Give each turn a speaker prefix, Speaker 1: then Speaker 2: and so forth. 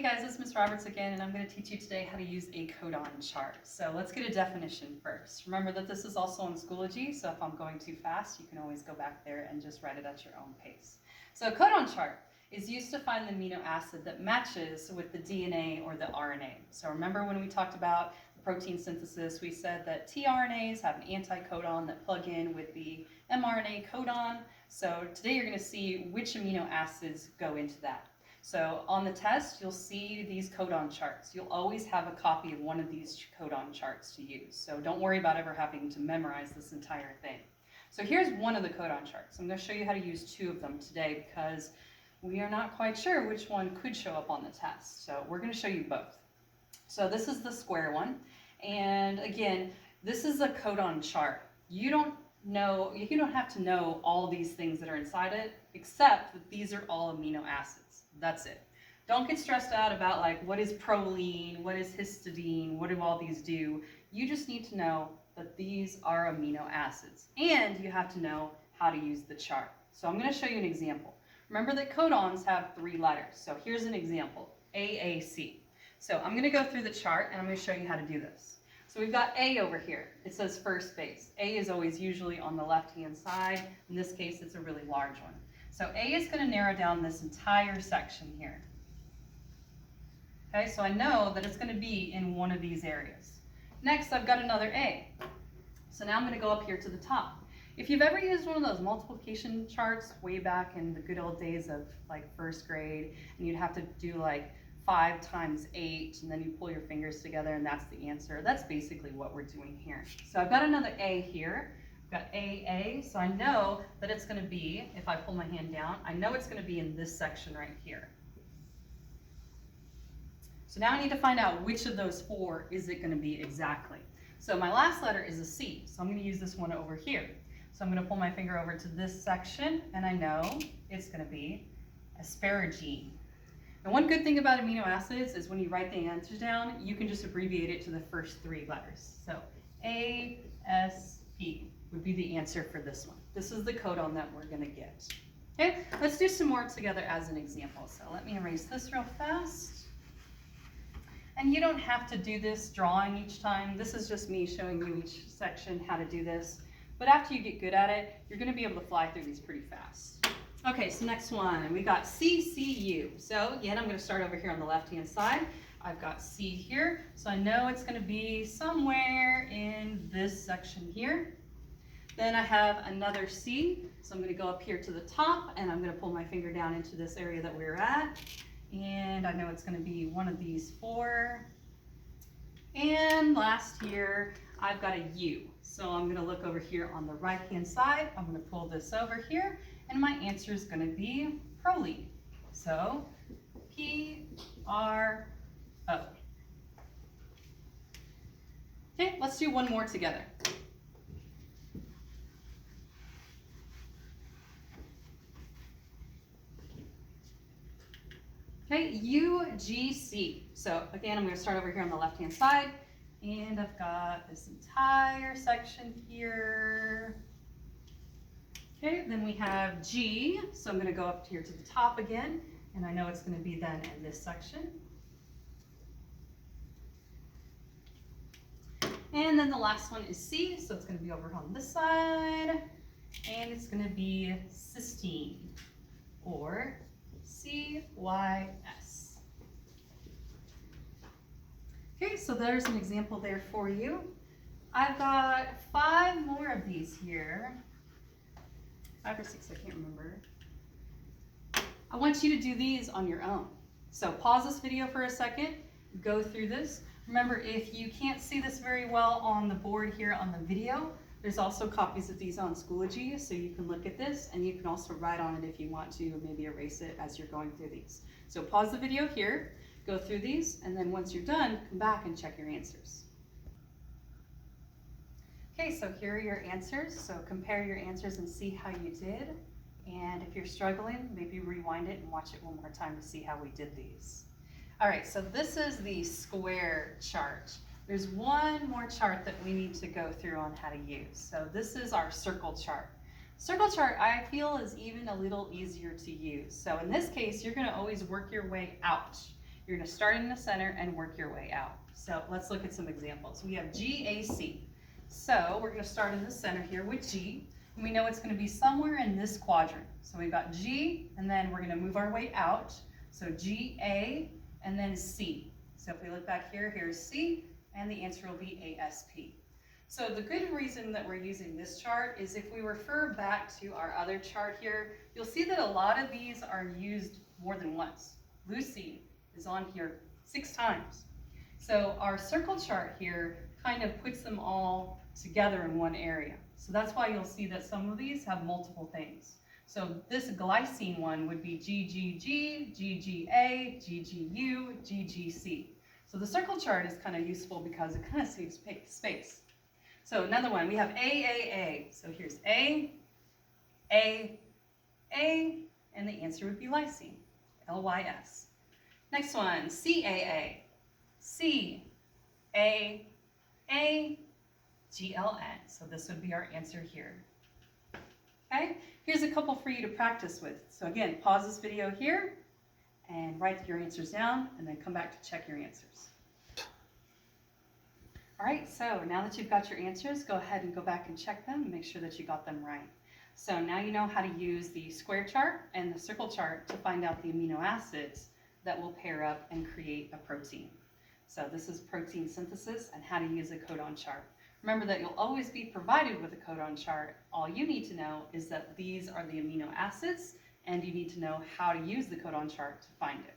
Speaker 1: guys, it's Ms. Roberts again, and I'm going to teach you today how to use a codon chart. So let's get a definition first. Remember that this is also on Schoology, so if I'm going too fast, you can always go back there and just write it at your own pace. So a codon chart is used to find the amino acid that matches with the DNA or the RNA. So remember when we talked about protein synthesis, we said that tRNAs have an anticodon that plug in with the mRNA codon. So today you're going to see which amino acids go into that. So on the test, you'll see these codon charts. You'll always have a copy of one of these codon charts to use. So don't worry about ever having to memorize this entire thing. So here's one of the codon charts. I'm going to show you how to use two of them today because we are not quite sure which one could show up on the test. So we're going to show you both. So this is the square one. And again, this is a codon chart. You don't have to know all these things that are inside it, except that these are all amino acids. That's it. Don't get stressed out about like what is proline, what is histidine, what do all these do. You just need to know that these are amino acids, and you have to know how to use the chart. So I'm going to show you an example. Remember that codons have 3 letters. So here's an example, AAC. So I'm going to go through the chart and I'm going to show you how to do this. So we've got A over here. It says first base. A is always usually on the left-hand side. In this case, it's a really large one. So A is going to narrow down this entire section here. Okay, so I know that it's going to be in one of these areas. Next, I've got another A. So now I'm going to go up here to the top. If you've ever used one of those multiplication charts way back in the good old days of like first grade, and you'd have to do like 5 times 8, and then you pull your fingers together and that's the answer. That's basically what we're doing here. So I've got another A here. I've got AA, so I know that it's going to be, if I pull my hand down, I know it's going to be in this section right here. So now I need to find out which of those 4 is it going to be exactly. So my last letter is a C, so I'm going to use this one over here. So I'm going to pull my finger over to this section, and I know it's going to be asparagine. And one good thing about amino acids is when you write the answers down, you can just abbreviate it to the first 3 letters. So ASP would be the answer for this one. This is the codon that we're going to get. Okay, let's do some more together as an example. So let me erase this real fast. And you don't have to do this drawing each time. This is just me showing you each section how to do this. But after you get good at it, you're going to be able to fly through these pretty fast. Okay, so next one, we got CCU. So again, I'm going to start over here on the left-hand side. I've got C here, so I know it's going to be somewhere in this section here. Then I have another C, so I'm going to go up here to the top, and I'm going to pull my finger down into this area that we're at. And I know it's going to be one of these 4. And last here, I've got a U. So I'm going to look over here on the right-hand side. I'm going to pull this over here, and my answer is going to be proline. So P-R-O. Okay, let's do one more together. Okay, UGC. So again, I'm going to start over here on the left-hand side, and I've got this entire section here. Okay, then we have G, so I'm going to go up here to the top again, and I know it's going to be then in this section. And then the last one is C, so it's going to be over on this side, and it's going to be cysteine, or CYS. Okay, so there's an example there for you. I've got 5 more of these here. 5 or 6, I can't remember. I want you to do these on your own. So pause this video for a second, go through this. Remember, if you can't see this very well on the board here on the video, there's also copies of these on Schoology, so you can look at this, and you can also write on it if you want to, maybe erase it as you're going through these. So pause the video here, go through these, and then once you're done, come back and check your answers. Okay, so here are your answers. So compare your answers and see how you did. And if you're struggling, maybe rewind it and watch it one more time to see how we did these. All right, so this is the square chart. There's one more chart that we need to go through on how to use. So this is our circle chart. Circle chart, I feel, is even a little easier to use. So in this case, you're going to always work your way out. You're going to start in the center and work your way out. So let's look at some examples. We have GAC. So we're going to start in the center here with G. And we know it's going to be somewhere in this quadrant. So we've got G, and then we're going to move our way out. So GA, and then C. So if we look back here, here's C, and the answer will be ASP. So the good reason that we're using this chart is if we refer back to our other chart here, you'll see that a lot of these are used more than once. Leucine is on here 6 times. So our circle chart here kind of puts them all together in one area. So that's why you'll see that some of these have multiple things. So this glycine one would be GGG, GGA, GGU, GGC. So the circle chart is kind of useful because it kind of saves space. So another one, we have AAA. So here's A, and the answer would be lysine, LYS. Next one, CAA, C, A, GLN. So this would be our answer here. Okay, here's a couple for you to practice with. So again, pause this video here and write your answers down and then come back to check your answers. All right, so now that you've got your answers, go ahead and go back and check them and make sure that you got them right. So now you know how to use the square chart and the circle chart to find out the amino acids that will pair up and create a protein. So this is protein synthesis and how to use a codon chart. Remember that you'll always be provided with a codon chart. All you need to know is that these are the amino acids, and you need to know how to use the codon chart to find it.